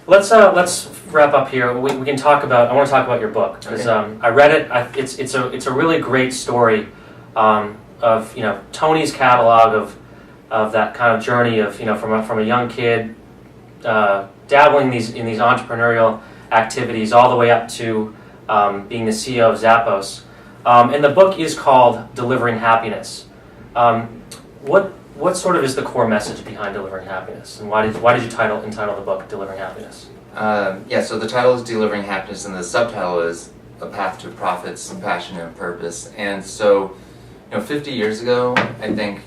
Let's wrap up here. We can talk about. I want to talk about your book because I read it. It's a really great story of Tony's catalog of that kind of journey of from a young kid dabbling in these entrepreneurial activities all the way up to being the CEO of Zappos. And the book is called Delivering Happiness. What sort of is the core message behind Delivering Happiness, and why did you entitle the book Delivering Happiness? So the title is Delivering Happiness, and the subtitle is A Path to Profits, Passion, and Purpose. And so, 50 years ago, I think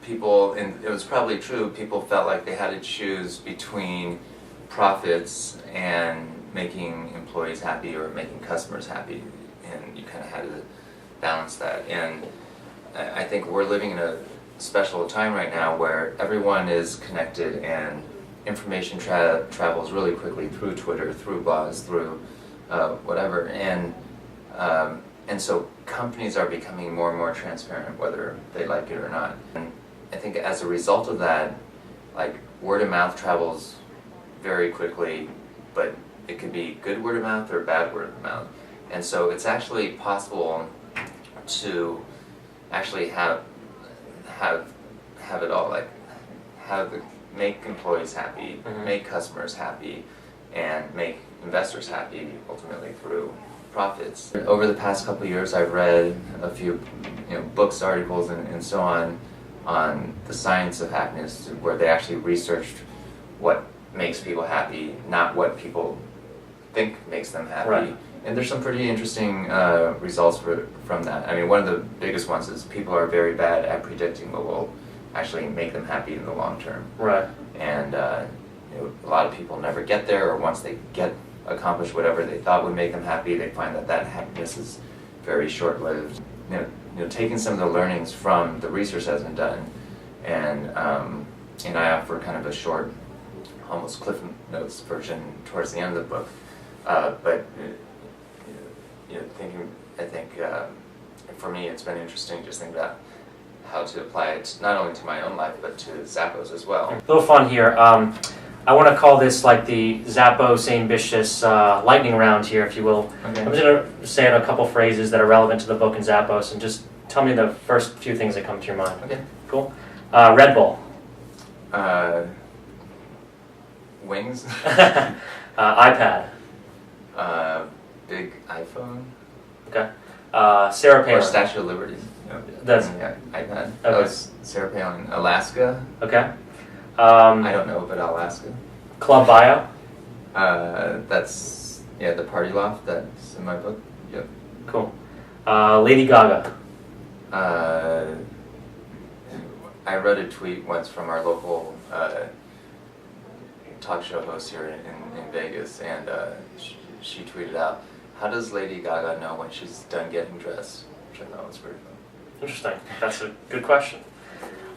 people, and it was probably true, people felt like they had to choose between profits and making employees happy or making customers happy, and you kind of had to balance that. And I think we're living in a special time right now where everyone is connected and information travels really quickly through Twitter, through blogs, through whatever, and so companies are becoming more and more transparent whether they like it or not. And I think as a result of that, like, word of mouth travels very quickly, but it could be good word of mouth or bad word of mouth. And so it's actually possible to actually have it all, like make employees happy, make customers happy, and make investors happy ultimately through profits. Over the past couple of years, I've read a few books, articles, and so on the science of happiness, where they actually researched what makes people happy, not what people think makes them happy. Right. And there's some pretty interesting results from that. I mean, one of the biggest ones is people are very bad at predicting what will actually make them happy in the long term. Right. And a lot of people never get there, or once they accomplish whatever they thought would make them happy, they find that happiness is very short-lived. Taking some of the learnings from the research that's been done, and I offer kind of a short, almost Cliff Notes version towards the end of the book. But I think for me it's been interesting just thinking about how to apply it not only to my own life but to Zappos as well. A little fun here. I want to call this like the Zappos ambitious lightning round here, if you will. Okay. I'm just going to say a couple phrases that are relevant to the book in Zappos, and just tell me the first few things that come to your mind. Okay. Cool. Red Bull. Wings. iPad. Big iPhone. Okay. Sarah Palin. Or Statue of Liberty. That's iPad. Okay. That was Sarah Palin. Alaska. Okay. I don't know, but Alaska. Club bio. That's the Party Loft. That's in my book. Yep. Cool. Lady Gaga. I read a tweet once from our local talk show host here in Vegas, and she tweeted out, "How does Lady Gaga know when she's done getting dressed?" Which I thought was pretty fun. Interesting. That's a good question.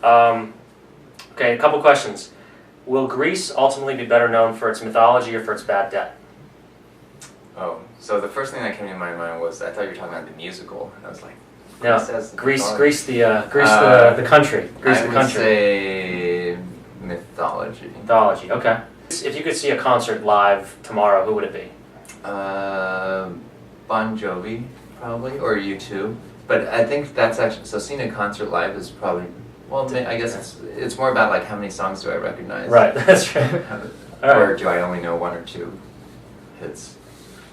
Okay, a couple questions. Will Greece ultimately be better known for its mythology or for its bad debt? Oh, so the first thing that came to my mind was, I thought you were talking about the musical, and I was like, No, Greece the country. Greece the country. I would say mythology. Mythology. Okay. If you could see a concert live tomorrow, who would it be? Bon Jovi, probably, or U2. But I think that's actually, so seeing a concert live is probably, well, I guess it's more about like how many songs do I recognize. Right, that's right. Or do I only know one or two hits?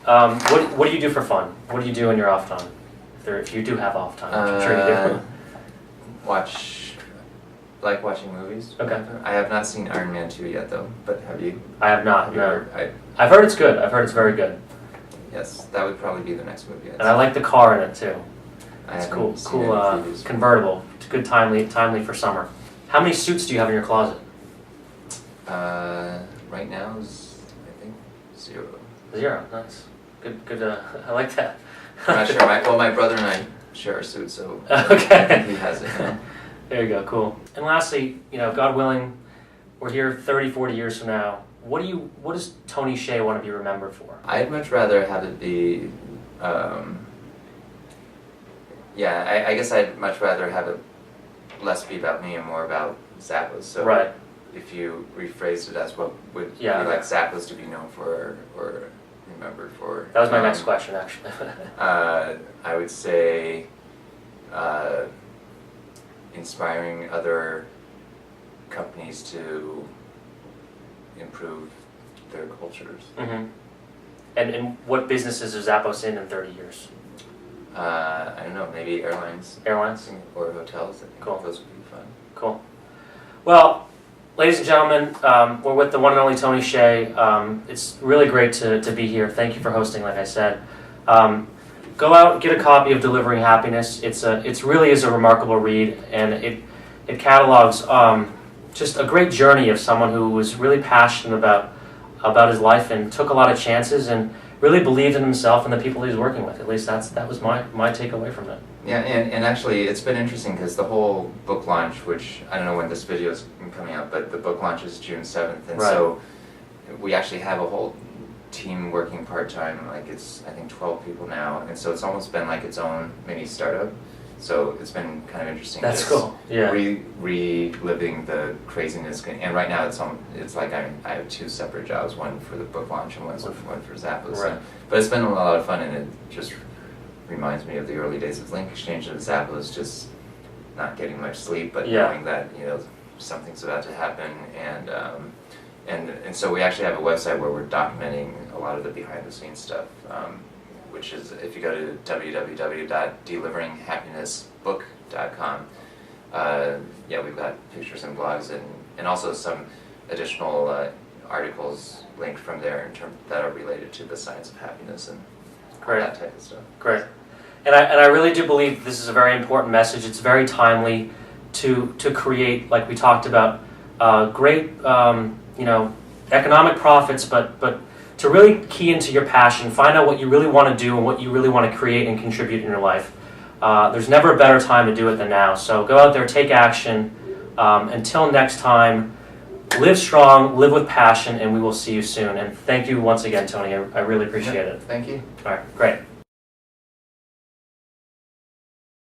What do you do for fun? What do you do in your off time? If you do have off time, which I'm sure you do. Like watching movies. Okay. I have not seen Iron Man 2 yet, though, but have you? I have not, no. Heard? I've heard it's good. I've heard it's very good. Yes, that would probably be the next movie. And I like the car in it, too. It's cool convertible. It's good, timely for summer. How many suits do you have in your closet? Right now is, I think, 0. 0, nice. Good. I like that. I'm not sure. My brother and I share a suit, so okay. He has it. There you go. Cool. And lastly, God willing, we're here 30, 40 years from now. What does Tony Hsieh want to be remembered for? I'd much rather have it be. I guess I'd much rather have it less be about me and more about Zappos. So, right. if you rephrased it as what would Yeah. you like Zappos to be known for or remembered for? That was my next question, actually. I would say inspiring other companies to improve their cultures. Mm-hmm. And what businesses is Zappos in 30 years? I don't know, maybe airlines. Airlines? Or hotels. I think Cool. those would be fun. Cool. Well, ladies and gentlemen, we're with the one and only Tony Hsieh. It's really great to be here. Thank you for hosting, like I said. Go out and get a copy of Delivering Happiness. It's really is a remarkable read, and it catalogs just a great journey of someone who was really passionate about his life and took a lot of chances and really believed in himself and the people he was working with. At least that was my takeaway from it. Yeah, and actually it's been interesting because the whole book launch, which I don't know when this video is coming out, but the book launch is June 7th, and Right. so we actually have a whole team working part-time, like it's I think 12 people now, and so it's almost been like its own mini startup. So it's been kind of interesting. That's just cool. Yeah. Reliving the craziness, and right now it's like I have two separate jobs, one for the book launch and one for Zappos. Right. But it's been a lot of fun, and it just reminds me of the early days of Link Exchange and Zappos, just not getting much sleep, but Yeah. knowing that something's about to happen, and so we actually have a website where we're documenting a lot of the behind-the-scenes stuff. Which is, if you go to www.deliveringhappinessbook.com, we've got pictures and blogs and also some additional articles linked from there that are related to the science of happiness and all that type of stuff. Great. And I really do believe this is a very important message. It's very timely to create, like we talked about, great economic profits, but to really key into your passion, find out what you really want to do and what you really want to create and contribute in your life. There's never a better time to do it than now. So go out there, take action. Until next time, live strong, live with passion, and we will see you soon. And thank you once again, Tony. I really appreciate it. Thank you. All right, great.